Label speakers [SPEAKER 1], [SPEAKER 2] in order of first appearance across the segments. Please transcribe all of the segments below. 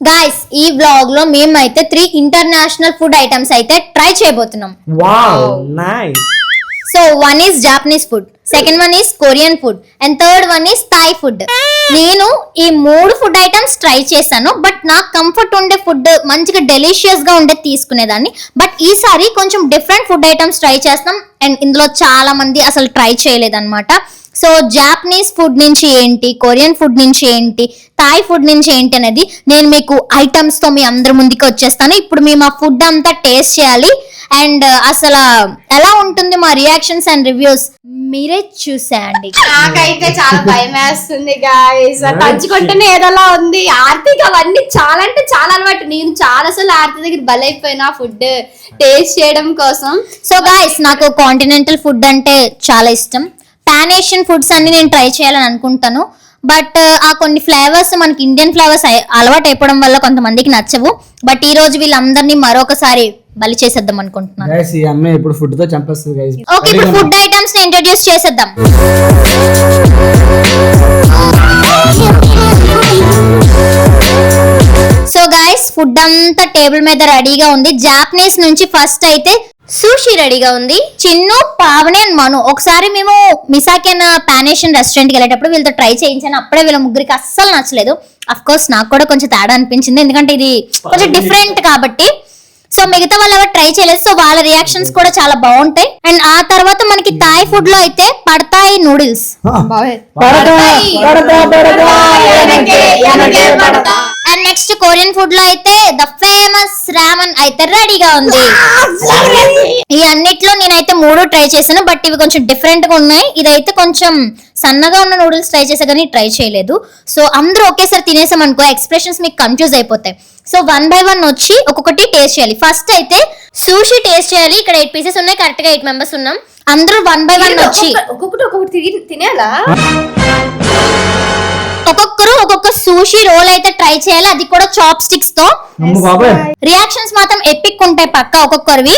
[SPEAKER 1] Guys ఈ vlog లో మేమైతే 3 ఇంటర్నేషనల్ ఫుడ్ ఐటమ్స్ అయితే ట్రై చేయబోతున్నాం.
[SPEAKER 2] Wow nice.
[SPEAKER 1] So one is Japanese food, second one is Korean food and third one is Thai food. నేను ఈ 3 food items try చేశాను. But నాకు comfort ఉండే ఫుడ్ మంచిగా డెలిషియస్ గా ఉండే తీసుకునేదాన్ని. బట్ ఈసారి కొంచెం డిఫరెంట్ ఫుడ్ ఐటమ్స్ ట్రై చేస్తాం అండ్ ఇందులో చాలా మంది అసలు ట్రై చేయలేదన్నమాట. సో జాపనీస్ ఫుడ్ నుంచి ఏంటి, కొరియన్ ఫుడ్ నుంచి ఏంటి, థాయ్ ఫుడ్ నుంచి ఏంటి అనేది నేను మీకు ఐటమ్స్ తో మీ అందరి ముందుకు వచ్చేస్తాను. ఇప్పుడు మేము ఆ ఫుడ్ అంతా టేస్ట్ చేయాలి అండ్ అసలు ఎలా ఉంటుంది మా రియాక్షన్స్ అండ్ రివ్యూస్ మీరే చూసేయండి.
[SPEAKER 3] నాకైతే చాలా భయం వేస్తుంది గాయ్స్, పంచుకుంటేనే ఏదోలా ఉంది. ఆర్తికి అవన్నీ చాలా అంటే చాలా అలవాటు. నేను చాలా సార్లు ఆర్తి దగ్గర బలైపోయినా ఫుడ్ టేస్ట్ చేయడం కోసం.
[SPEAKER 1] సో గాయ్స్ నాకు కాంటినెంటల్ ఫుడ్ అంటే చాలా ఇష్టం. పాన్ ఏషియన్ ఫుడ్స్ అన్ని నేను ట్రై చేయాలని అనుకుంటాను. బట్ ఆ కొన్ని ఫ్లేవర్స్ మనకి ఇండియన్ ఫ్లేవర్స్ అలవాటు అయిపోవడం వల్ల కొంతమందికి నచ్చవు. బట్ ఈ రోజు వీళ్ళందరినీ మరొకసారి బలి చేసేద్దాం అనుకుంటున్నాను.
[SPEAKER 2] గైస్ ఈ అమ్మాయి ఇప్పుడు ఫుడ్ తో చంపేస్తుంది గైస్.
[SPEAKER 1] ఓకే ఇప్పుడు ఫుడ్ ఐటమ్స్ ని ఇంట్రడ్యూస్ చేసేద్దాం. సో గైస్ ఫుడ్ అంతా టేబుల్ మీద రెడీగా ఉంది. జాపనీస్ నుంచి ఫస్ట్ అయితే సూషి రెడీగా ఉంది. చిన్ను, పావని అండ్ మను. ఒకసారి మేము మిసాకెన్ పాన్ ఏషియన్ రెస్టారెంట్ కి వెళ్ళేటప్పుడు వీళ్ళతో ట్రై చేయించాను. అప్పుడే వీళ్ళ ముగ్గురికి అస్సలు నచ్చలేదు. అఫ్ కోర్స్ నాకు కూడా కొంచెం తేడా అనిపించింది, ఎందుకంటే ఇది కొంచెం డిఫరెంట్ కాబట్టి. సో మిగతా వాళ్ళు ఎవరు ట్రై చేయలేదు. సో వాళ్ళ రియాక్షన్స్ కూడా చాలా బాగుంటాయి. అండ్ ఆ తర్వాత మనకి థాయ్ ఫుడ్ లో అయితే పడతాయి noodles and next Korean food లో అయితే ద ఫేమస్ రామన్ అయితే రెడీగా ఉంది. ఈ అన్నిట్లో నేనైతే 3 ట్రై చేశాను. బట్ ఇవి కొంచెం డిఫరెంట్ గా ఉన్నాయి. ఇదైతే కొంచెం సన్నగా ఉన్న నూడిల్స్ ట్రై చేసా కానీ ట్రై చేయలేదు. సో అందరూ ఒకేసారి తినేసాం అనుకో ఎక్స్ప్రెషన్స్ మీకు కన్ఫ్యూజ్ అయిపోతాయి. సో 1 by 1 వచ్చి ఒక్కొక్కటి టేస్ట్ చేయాలి. ఫస్ట్ అయితే సూషి టేస్ట్ చేయాలి. ఇక్కడ 8 పీసెస్ ఉన్నాయి, కరెక్ట్ గా 8 మెంబర్స్ ఉన్నాం. అందరూ 1 by 1 వచ్చి
[SPEAKER 3] ఒక్కొక్కటి తినేలా
[SPEAKER 1] ఒక్కొక్కరు ఒక్కొక్క సూషి రోల్ అయితే ట్రై చేయాలి, అది కూడా చాప్ స్టిక్స్ తో. రియాక్షన్స్ మాత్రం ఎపిక్ ఉంటాయి పక్క ఒక్కొక్కరివి.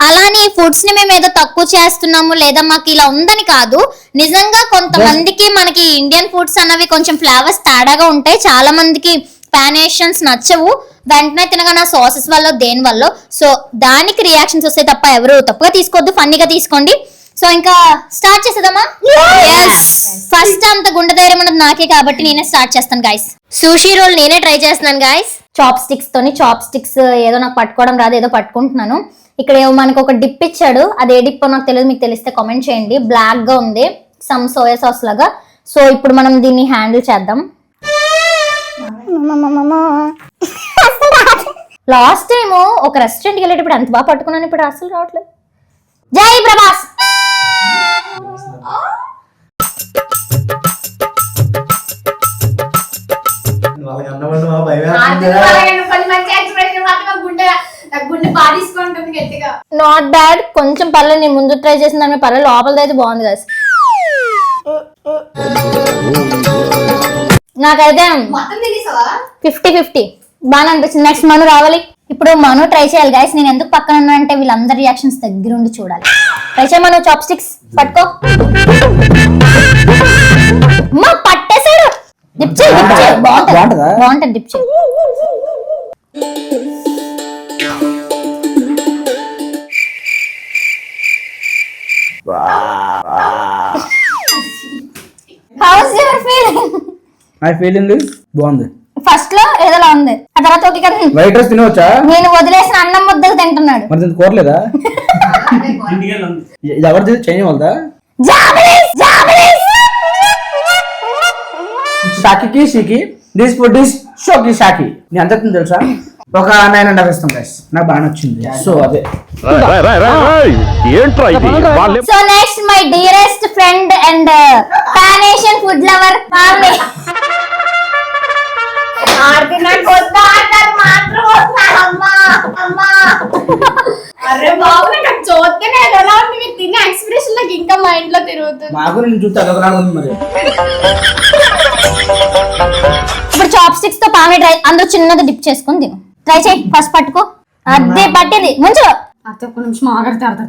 [SPEAKER 1] అలానే ఫుడ్స్ ని మేము ఏదో తక్కువ చేస్తున్నాము లేదా మాకు ఇలా ఉందని కాదు. నిజంగా కొంతమందికి మనకి ఇండియన్ ఫుడ్స్ అన్నవి కొంచెం ఫ్లేవర్స్ తేడాగా ఉంటాయి. చాలా మందికి పాన్ ఏషియన్స్ నచ్చవు, వెంటనే తినగా నా సాసెస్ వల్ల దేని వల్ల. సో దానికి రియాక్షన్స్ వస్తాయి తప్ప ఎవరు తప్పుగా తీసుకోవద్దు, ఫన్నీగా తీసుకోండి. సో ఇంకా స్టార్ట్ చేసేద్దామా? ఫస్ట్ అంత గుండె ధైర్యం ఉన్నది నాకే కాబట్టి నేనే స్టార్ట్ చేస్తాను గైస్. సూషి రోల్ నేనే ట్రై చేస్తున్నాను గైస్. చాప్ స్టిక్స్ తోని. చాప్ స్టిక్స్ ఏదో నాకు పట్టుకోవడం రాదు, ఏదో పట్టుకుంటున్నాను. ఇక్కడ మనకు ఒక డిప్ ఇచ్చాడు, అది ఏ డిప్ నాకు తెలియదు, మీకు తెలిస్తే కామెంట్ చేయండి. బ్లాక్ గా ఉంది, సమ్ సోయా సాస్ లాగా. సో ఇప్పుడు మనం దీన్ని హ్యాండిల్ చేద్దాం. లాస్ట్ టైం ఒక రెస్టారెంట్ కి వెళ్ళేటప్పుడు ఎంత బాగా పట్టుకున్నాను, ఇప్పుడు అసలు రావట్లేదు. జై ప్రభాస్. నాట్ బ్యాడ్, కొంచెం పర్లేదు. నేను ముందు ట్రై చేసిన దాని పర్లేదు, లోపలది అయితే బాగుంది కదా. నాకైతే 50-50 బాగా అనిపించింది. నెక్స్ట్ మను రావాలి. ఇప్పుడు మను ట్రై చేయాలి గైస్. నేను ఎందుకు పక్కన ఉన్నా అంటే వీళ్ళందరి రియాక్షన్స్ దగ్గరుండి చూడాలి. ట్రై చేయ మను, చాప్ స్టిక్స్ పట్టుకో. పట్టేశాడు. డిప్ చేయి, డిప్ చేయి, బాగుంటది డిప్ చేయి. How's your feeling?
[SPEAKER 2] My feeling is బాగుంది.
[SPEAKER 1] ఫస్ట్ లో ఏదోలా ఉంది, ఆ తర్వాత ఓకే కదా.
[SPEAKER 2] వైట్ రైస్ తినవచ్చా?
[SPEAKER 1] నేను వదిలేసిన అన్నం ముద్దలు తింటున్నాడు.
[SPEAKER 2] మరి దీనికి కోరలేదా? ఇది ఎవరిది? చైనా వాళ్ళదా? షాకి షీకి దిస్ ఫుడ్ ఇస్ షోకి షాకి. నేను ఎంత తెలుసా? ఒక 9.5 ఇస్తాం గైస్. నాకు బాగా నచ్చింది. సో అదే.
[SPEAKER 1] So next my dearest friend and pan Asian food lover Pavani.
[SPEAKER 3] అరే బాబు నాకు చూస్తేనే ఎలా ఉంది, మీరు తినే ఎక్స్ప్రెషన్ నాకు ఇంకా మైండ్ లో తిరుగుతుంది.
[SPEAKER 2] మాకు నేను చూస్తే అదొకలాగా ఉంది. మరి
[SPEAKER 1] ఇప్పుడు చాప్ స్టిక్స్ తో పావని ట్రై, అందులో చిన్నది డిప్ చేసుకుని తిను. ట్రై చేయి, ఫస్ట్ పట్టుకో. అదే పట్టింది ముంచు.
[SPEAKER 3] ఒక్క నిమిషం ఆగడితే అర్థం.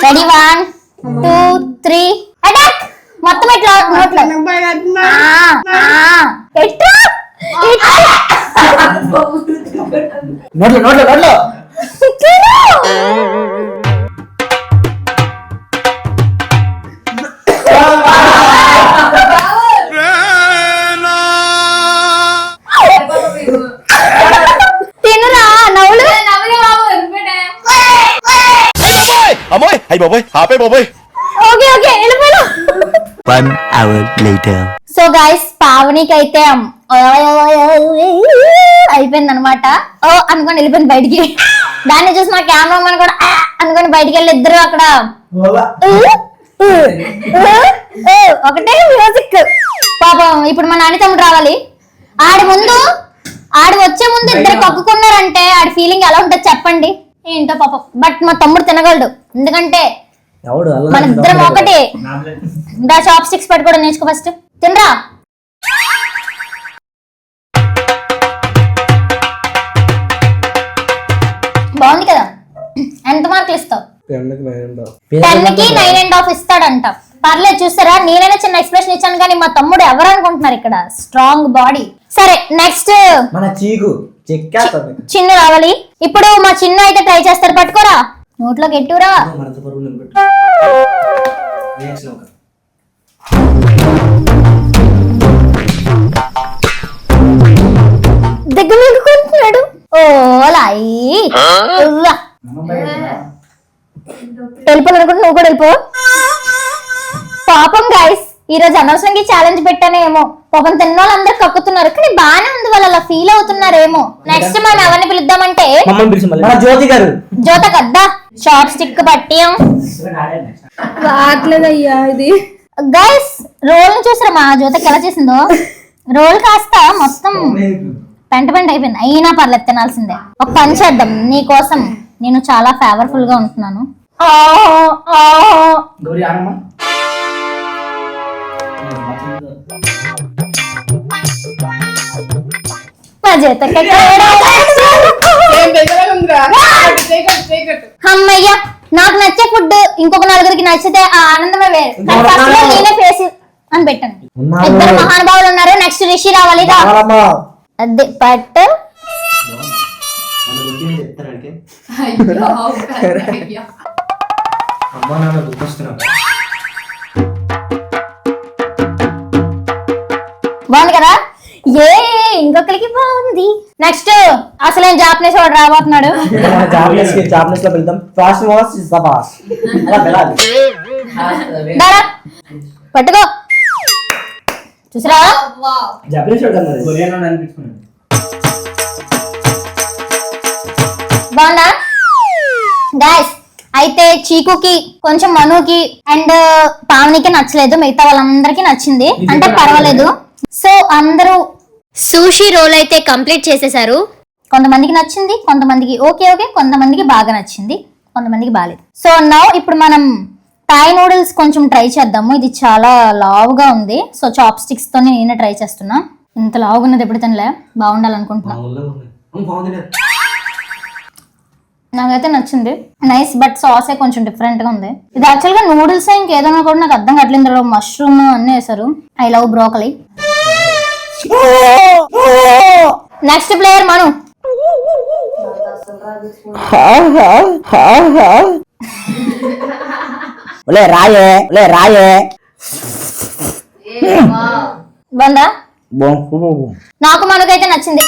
[SPEAKER 1] Ready 1 2 3 attack. మొత్తం ఇట్లా నోట్లో ఎట్లా
[SPEAKER 2] నోట్లో నోట్లో నోట్లో
[SPEAKER 1] తినురా నవ్వులు
[SPEAKER 4] అమ్మోయ్ అయ్యి బాబోయ్ ఆపే బాబోయ్.
[SPEAKER 1] ఓకే ఓకే వెళ్ళిపోయాను.
[SPEAKER 5] 1 hour later.
[SPEAKER 1] సో గైస్ పావనికి అయితే అయిపోయింది అనమాట. ఓ అనుకోని వెళ్ళిపోయింది బయటికి. దాన్ని చూసి మా కెమెరామెన్ కూడా అనుకోని బయటికి వెళ్ళి ఇద్దరు అక్కడ ఒకటే మ్యూజిక్. పాపం ఇప్పుడు మా నాని తమ్ముడు రావాలి. ఆడి వచ్చే ముందు ఇద్దరు కక్కుకున్నారంటే ఆడి ఫీలింగ్ ఎలా ఉంటుంది చెప్పండి. ఏంటో పాపం. బట్ మా తమ్ముడు తినగలడు ఎందుకంటే మన ఇద్దరం ఒకటి. దా చాప్ స్టిక్స్ పట్టుకోవడం నేర్చుకో ఫస్ట్. తినరా. బాగుంది కదా. ఎంత మార్కులు ఇస్తావు? 10కి 9.5 ఇస్తాడంట. పర్లేదు చూస్తారా, నేనైనా చిన్న ఎక్స్ప్రెషన్ ఇచ్చాను కానీ మా తమ్ముడు ఎవరు అనుకుంటున్నారు ఇక్కడ స్ట్రాంగ్ బాడీ. సరే నెక్స్ట్
[SPEAKER 2] మన చీకు
[SPEAKER 1] చిన్ను రావాలి. ఇప్పుడు మా చిన్ను అయితే ట్రై చేస్తారు. పట్టుకోరా నోట్లోకి ఎట్టురా. దగ్గర కొంటున్నాడు. ఓ లాయి వెళ్ళిపోవాలనుకుంటే నువ్వు కూడా వెళ్ళిపో. పాపం గైస్ ఈ రోజు అనవసరంగా ఛాలెంజ్ పెట్టానేమో. పాపం తిన్న వాళ్ళందరూ కక్కుతున్నారు కానీ బానే ఉంది, వాళ్ళు అలా ఫీల్ అవుతున్నారేమో. నెక్స్ట్ మనం ఎవరిని పిలుద్దామంటే
[SPEAKER 2] జ్యోతి గారు.
[SPEAKER 1] జ్యోత కద్దా షార్ట్ స్టిక్ పట్టి
[SPEAKER 3] రావట్లేదయ్యా ఇది.
[SPEAKER 1] గైస్ రోల్ చూసారా మా జ్యోతకి ఎలా చేసిందో. రోల్ కాస్త మొత్తం పెంట అయిపోయింది. అయినా పర్లేదు తినాల్సిందే. ఒక పని చేద్దాం, నీ కోసం నేను చాలా ఫేవర్ఫుల్ గా ఉంటున్నాను. అమ్మయ్య నాకు నచ్చే ఫుడ్ ఇంకొక నలుగురికి నచ్చితే ఆ ఆనందమే వేరు. ఫస్ట్ లో నేనే ఫేస్ అని పెట్టాను. ఇద్దరు మహానుభావులు ఉన్నారు. నెక్స్ట్ రిషి రావాలి. అదే పట్టు బాగుంది కదా. ఏ ఇంకొకరికి బాగుంది. నెక్స్ట్ అసలు జాపనీస్ వాడు రాబోతున్నాడు.
[SPEAKER 2] జాపనీస్ లో వెళ్తాం.
[SPEAKER 1] పట్టుకో చూసారా. బాగుందా గాయస్. అయితే చీకుకి కొంచెం మనుకి అండ్ పావనికి నచ్చలేదు, మిగతా వాళ్ళందరికీ నచ్చింది. అంటే పర్వాలేదు. సో అందరూ సూషి రోల్ అయితే కంప్లీట్ చేసేసారు. కొంతమందికి నచ్చింది, కొంతమందికి ఓకే ఓకే, కొంతమందికి బాగా నచ్చింది, కొంతమందికి బాగాలేదు. సో నౌ ఇప్పుడు మనం థాయ్ నూడిల్స్ కొంచెం ట్రై చేద్దాము. ఇది చాలా లావుగా ఉంది. సో చాప్ స్టిక్స్ తోనే నేనే ట్రై చేస్తున్నా. ఇంత లావుగా ఉన్నది ఎప్పుడు తినలే, బాగుండాలనుకుంటున్నా. నాకైతే నచ్చింది, నైస్. బట్ సాసే కొంచెం డిఫరెంట్ గా ఉంది. ఇది యాక్చువల్ గా నూడిల్స్ ఇంకేదైనా కూడా నాకు అర్థం కావట్లేదు. ఇందులో మష్రూమ్ అన్నీ వేసారు. I love broccoli. Next player Manu. రాయే బందా. నాకు మనకైతే నచ్చింది.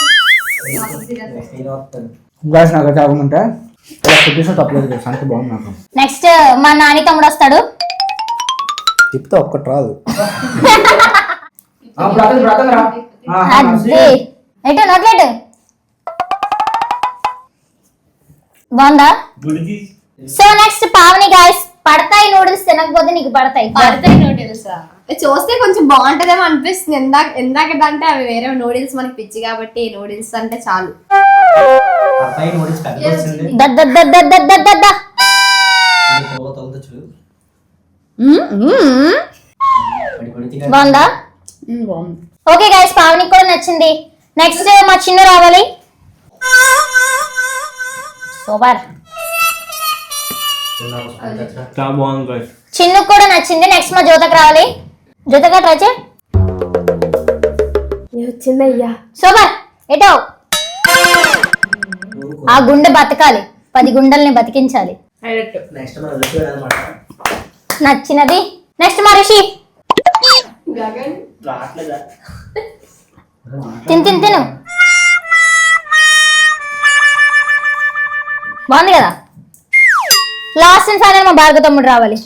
[SPEAKER 1] నెక్స్ట్ మా నాని తమ్ముడు వస్తాడు.
[SPEAKER 2] చెప్తే ఒక్కటి రాదు.
[SPEAKER 1] ఎటు నోట్లేటు బాగుందా. So next Pavani guys. పడతాయి నూడిల్స్, తినకపోతే నీకు పడతాయి.
[SPEAKER 3] పడతాయి నూడిల్స్ చూస్తే కొంచెం బాగుంటదేమో అనిపిస్తుంది. ఎందాకంటే అవి వేరే నూడిల్స్ మనకి పిచ్చి కాబట్టి నూడిల్స్ అంటే చాలు.
[SPEAKER 1] బాగుందా. ఓకే గైస్ పావనికి కూడా నచ్చింది. నెక్స్ట్ మా చిన్ను రావాలి. సూపర్. చిన్ను కూడా నచ్చింది. నెక్స్ట్ మా జ్యోతకు రావాలి. జొతగా ట్రై చేయి.
[SPEAKER 3] వచ్చిందయ్యా.
[SPEAKER 1] సూపర్. ఎటో ఆ గుండె బతకాలి, 10 గుండెల్ని బతికించాలి. నచ్చినది. నెక్స్ట్ మా రిషి తిను. బాగుంది కదా. లాస్ట్ అండ్ ఫైనల్ మా భార్గవ తమ్ముడు రావాలి.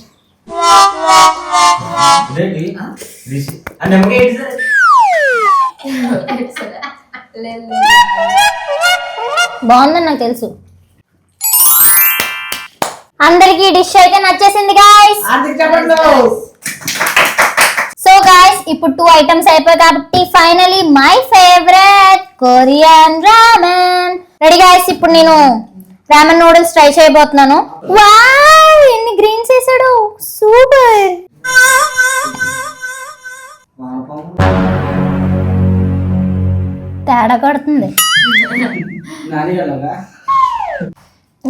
[SPEAKER 1] బాగుందని నాకు తెలుసు. అందరికి డిష్ అయితే నచ్చేసింది గాయ్స్. సో గాయ్స్ ఇప్పుడు 2 ఐటమ్స్ అయిపోయాయి కాబట్టి finally my favourite Korean ramen ready guys. ఇప్పుడు నేను రామెన్ నూడిల్స్ ట్రై చేయబోతున్నాను. వావ్ ఎన్ని గ్రీన్స్ వేసాడు, సూపర్. తేడా కొడుతుంది.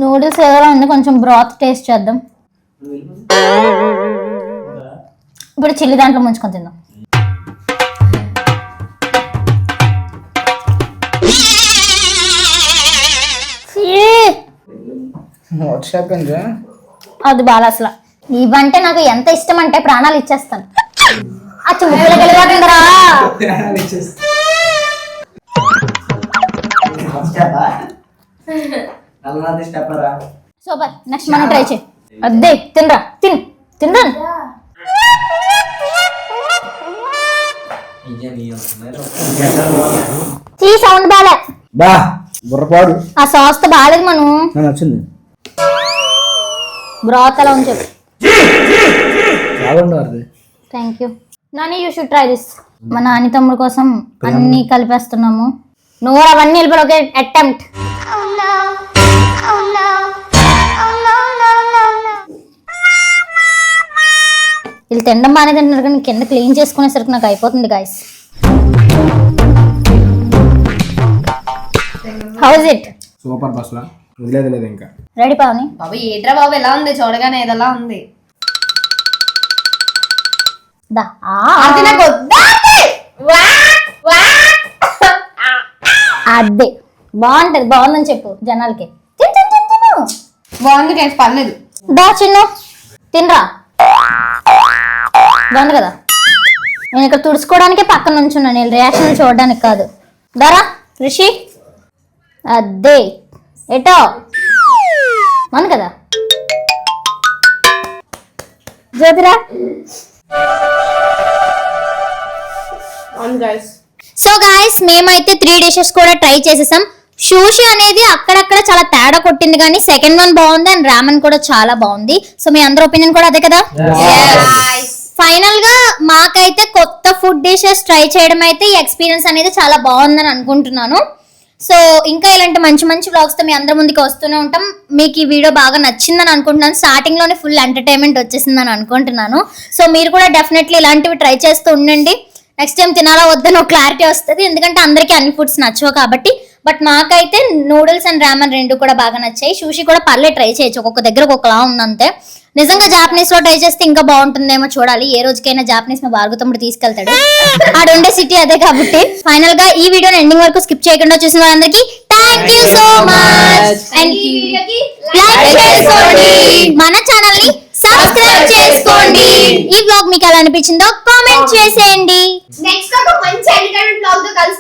[SPEAKER 1] నూడిల్స్ ఎలా ఉంది, కొంచెం బ్రాత్ టేస్ట్ చేద్దాం. ఇప్పుడు చిల్లి దాంట్లో ముంచుకొని తిందాం. అది బాగా అసలు ఇవంటే నాకు ఎంత ఇష్టం అంటే ప్రాణాలు ఇచ్చేస్తాను. ఆ చుక్కలు కలిగారా. సూపర్. నెక్స్ట్ మనం ట్రై చేయి. అదే తినరా, తినరా. ఈ సౌండ్ బాలే.
[SPEAKER 2] బుర్రపాడు.
[SPEAKER 1] ఆ సాస్ తో బాగాలేదు. మనం
[SPEAKER 2] నచ్చింది.
[SPEAKER 1] బ్రాత్ అలా ఉంది చెప్పు.
[SPEAKER 2] బాగుంది.
[SPEAKER 1] Thank you Nani, you should try this. మా నాని తమ్ముడు కోసం అన్ని కలిపేస్తున్నాము. నువ్వు అవన్నీ వెళ్ళిపోయి ఒకే అటెంప్ట్. వీళ్ళు తినడం బాగానే తింటున్నారు కానీ కింద క్లీన్ చేసుకునేసరికి నాకు అయిపోతుంది guys. How is it?
[SPEAKER 2] Super బస్లా వదిలేదు ఇంకా.
[SPEAKER 1] రెడీ పావని?
[SPEAKER 3] బాబు ఏట్రా బాబు, ఎలా ఉంది చూడగానే ఏదలా ఉంది.
[SPEAKER 1] దా
[SPEAKER 3] అది నాకు వద్దా.
[SPEAKER 1] అదే బాగుంటది, బాగుందని చెప్పు జనాలకి. తిను.
[SPEAKER 3] బాగుంది కానీ పర్లేదు.
[SPEAKER 1] దా చిన్ను తినరా. బాగుంది కదా. నేను ఇక్కడ తుడుచుకోవడానికే పక్కన నుంచున్నాను, నేను రియాక్షన్ చూడడానికి కాదు. దారా రిషి. అదే ఎటో బాగుంది కదా. జ్యోతిరా. సో గాయస్ మేమైతే 3 డిషెస్ కూడా ట్రై చేసేసాం. షూషి అనేది అక్కడక్కడ చాలా తేడా కొట్టింది కానీ సెకండ్ వన్ బాగుంది అండ్ రామన్ కూడా చాలా బాగుంది. సో మీ అందరి ఒపీనియన్ కూడా అదే కదా. ఫైనల్ గా మాకైతే కొత్త ఫుడ్ డిషెస్ ట్రై చేయడం అయితే ఈ ఎక్స్పీరియన్స్ అనేది చాలా బాగుందని అనుకుంటున్నాను. సో ఇంకా ఇలాంటి మంచి మంచి వ్లాగ్స్ తో మీ అందరి ముందుకు వస్తూనే ఉంటాం. మీకు ఈ వీడియో బాగా నచ్చిందని అనుకుంటున్నాను. స్టార్టింగ్ లోనే ఫుల్ ఎంటర్టైన్మెంట్ వచ్చేసిందని అనుకుంటున్నాను. సో మీరు కూడా డెఫినెట్లీ ఇలాంటివి ట్రై చేస్తూ ఉండండి. నెక్స్ట్ టైం తినాలా వద్దని ఒక క్లారిటీ వస్తుంది, ఎందుకంటే అందరికీ అన్ని ఫుడ్స్ నచ్చవు కాబట్టి. బట్ మాకైతే నూడిల్స్ అండ్ రామన్ 2 కూడా బాగా నచ్చాయి. షూషి కూడా పర్లేదు ట్రై చేయొచ్చు, ఒక్కొక్క దగ్గర ఒక్కొక్కలా ఉందంతే. నిజంగా జాపనీస్ లో ట్రై చేస్తే ఇంకా బాగుంటుందేమో చూడాలి. ఏ రోజుకైనా జాపనీస్ మా భార్గవ తమ్ముడు తీసుకెళ్తాడు, ఆడుండే సిటీ అదే కాబట్టి. ఫైనల్ గా ఈ వీడియోని ఎండింగ్ వరకు స్కిప్ చేయకుండా చూసిన వాళ్ళందరికీ thank you so much. And like చేసుకోండి, మన ఛానల్ ని సబ్స్క్రైబ్ చేసుకోండి. ఈ వ్లాగ్ మీకు ఎలా అనిపించిందో కామెంట్ చేసేయండి.
[SPEAKER 3] నెక్స్ట్ ఒక మంచి ఎంటర్టైన్మెంట్ బ్లాగ్ తో కలిసి